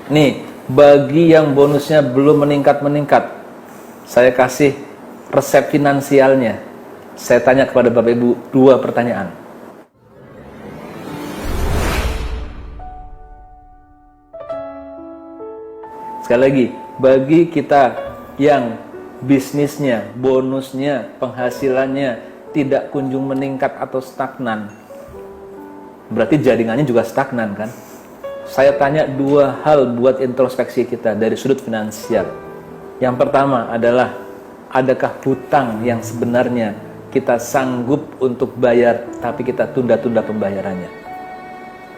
Nih, bagi yang bonusnya belum meningkat-meningkat, saya kasih resep finansialnya. Saya tanya kepada Bapak Ibu 2 pertanyaan. Sekali lagi, bagi kita yang bisnisnya, bonusnya, penghasilannya tidak kunjung meningkat atau stagnan, berarti jaringannya juga stagnan kan? Saya tanya 2 hal buat introspeksi kita dari sudut finansial. Yang pertama adalah, adakah hutang yang sebenarnya kita sanggup untuk bayar tapi kita tunda-tunda pembayarannya?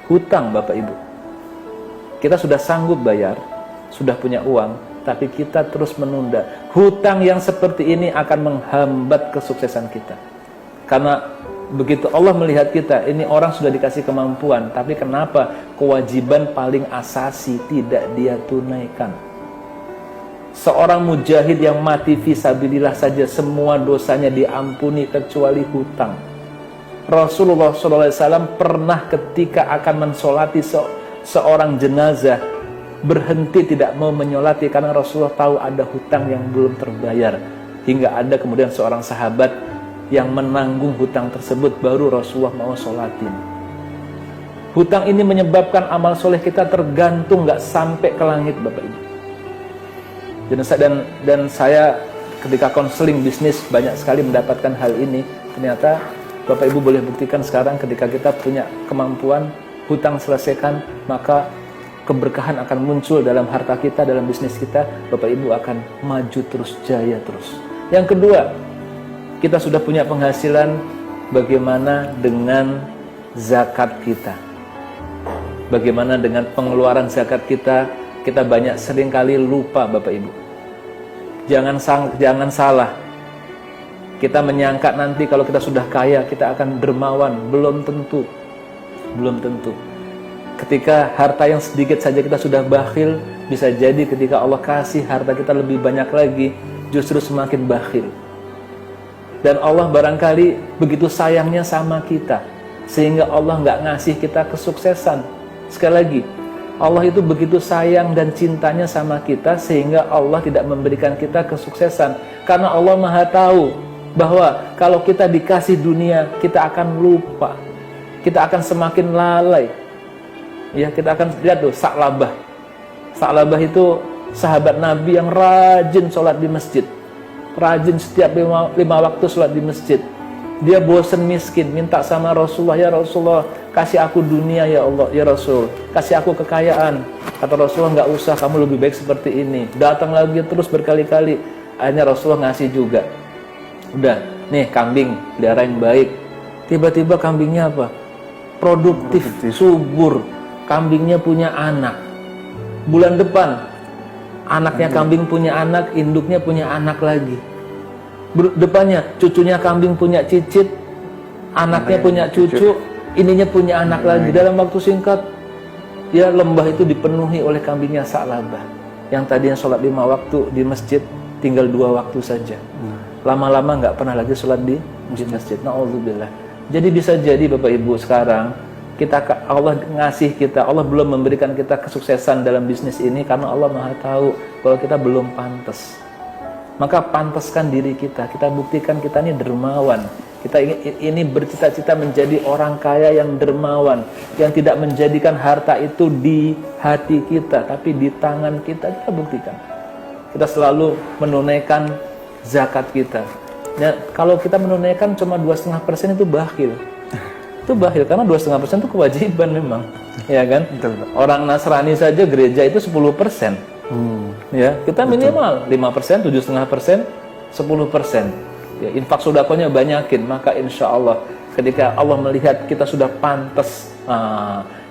Hutang Bapak Ibu, kita sudah sanggup bayar, sudah punya uang, tapi kita terus menunda. Hutang yang seperti ini akan menghambat kesuksesan kita. Karena begitu Allah melihat kita, ini orang sudah dikasih kemampuan, tapi kenapa kewajiban paling asasi tidak dia tunaikan? Seorang mujahid yang mati fisabilillah saja semua dosanya diampuni kecuali hutang. Rasulullah SAW pernah ketika akan mensolati seorang jenazah berhenti tidak mau menyolati karena Rasulullah tahu ada hutang yang belum terbayar. Hingga ada kemudian seorang sahabat yang menanggung hutang tersebut, baru Rasulullah mau sholatin. Hutang ini menyebabkan amal soleh kita tergantung, nggak sampai ke langit Bapak Ibu. Dan saya ketika konseling bisnis banyak sekali mendapatkan hal ini. Ternyata Bapak Ibu boleh buktikan sekarang ketika kita punya kemampuan, hutang selesaikan, maka keberkahan akan muncul dalam harta kita, dalam bisnis kita. Bapak Ibu akan maju terus, jaya terus. Yang kedua, kita sudah punya penghasilan, bagaimana dengan zakat kita? Bagaimana dengan pengeluaran zakat kita? Kita banyak seringkali lupa Bapak Ibu. Jangan salah. Kita menyangka nanti kalau kita sudah kaya, kita akan dermawan. Belum tentu. Belum tentu. Ketika harta yang sedikit saja kita sudah bakhil, bisa jadi ketika Allah kasih harta kita lebih banyak lagi, justru semakin bakhil. Dan Allah barangkali begitu sayangnya sama kita, sehingga Allah nggak ngasih kita kesuksesan. Sekali lagi, Allah itu begitu sayang dan cintanya sama kita, sehingga Allah tidak memberikan kita kesuksesan. Karena Allah Maha tahu bahwa kalau kita dikasih dunia, kita akan lupa. Kita akan semakin lalai. Ya, kita akan lihat tuh Sa'labah. Sa'labah itu sahabat Nabi yang rajin sholat di masjid. Rajin setiap 5 waktu sholat di masjid. Dia bosan miskin, minta sama Rasulullah, ya Rasulullah, kasih aku dunia ya Allah, ya Rasul, kasih aku kekayaan. Kata Rasulullah, nggak usah, kamu lebih baik seperti ini. Datang lagi terus berkali-kali. Akhirnya Rasulullah ngasih juga. Udah, nih kambing, pelihara yang baik. Tiba-tiba kambingnya apa? Produktif, subur. Kambingnya punya anak. Bulan depan, anaknya kambing punya anak, induknya punya anak lagi. Depannya, cucunya kambing punya cicit, anaknya punya cucu, ininya punya anak lagi. Dalam waktu singkat, ya lembah itu dipenuhi oleh kambingnya Sa'labah. Yang tadinya sholat 5 waktu di masjid, tinggal 2 waktu saja. Lama-lama nggak pernah lagi sholat di masjid. Na'udzubillah. Jadi bisa jadi Bapak Ibu sekarang, Allah ngasih kita, Allah belum memberikan kita kesuksesan dalam bisnis ini karena Allah Maha tahu kalau kita belum pantas. Maka pantaskan diri kita buktikan kita ini dermawan. Kita ini bercita-cita menjadi orang kaya yang dermawan, yang tidak menjadikan harta itu di hati kita, tapi di tangan kita. Kita buktikan. Kita selalu menunaikan zakat kita. Ya, kalau kita menunaikan cuma 2,5% itu bakhil. Itu bakhil karena 2,5% itu kewajiban memang, ya kan? Betul. Orang Nasrani saja gereja itu 10%. Ya, kita minimal 5%, 7,5%, 10%. Ya, infak sedekahnya banyakin, maka insya Allah ketika Allah melihat kita sudah pantas,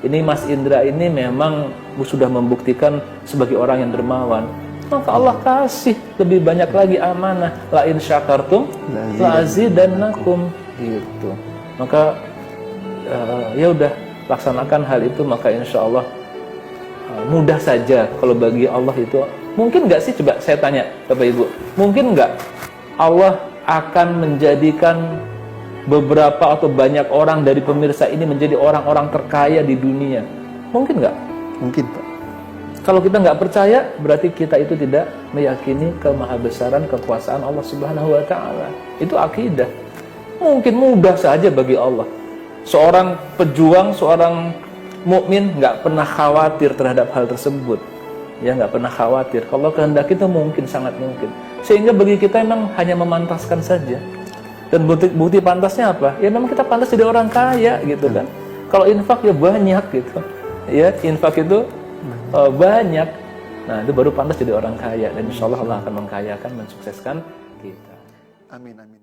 ini Mas Indra ini memang sudah membuktikan sebagai orang yang dermawan, maka Allah kasih lebih banyak lagi amanah. La in syakartum la azidannakum, gitu. Maka ya udah, laksanakan hal itu, maka insya Allah mudah saja. Kalau bagi Allah itu mungkin nggak sih, coba saya tanya Bapak Ibu, mungkin nggak Allah akan menjadikan beberapa atau banyak orang dari pemirsa ini menjadi orang-orang terkaya di dunia? Mungkin nggak? Mungkin Pak. Kalau kita nggak percaya, berarti kita itu tidak meyakini kemahabesaran kekuasaan Allah Subhanahu wa Ta'ala. Itu akidah. Mungkin mudah saja bagi Allah. Seorang pejuang, seorang mukmin nggak pernah khawatir terhadap hal tersebut. Ya, nggak pernah khawatir. Kalau kehendak itu mungkin, sangat mungkin. Sehingga bagi kita memang hanya memantaskan saja. Dan bukti pantasnya apa? Ya memang kita pantas jadi orang kaya gitu kan. Kalau infak ya banyak gitu. Ya, infak itu banyak. Nah, itu baru pantas jadi orang kaya. Dan insya Allah Allah akan mengkayakan, mensukseskan kita. Amin, amin.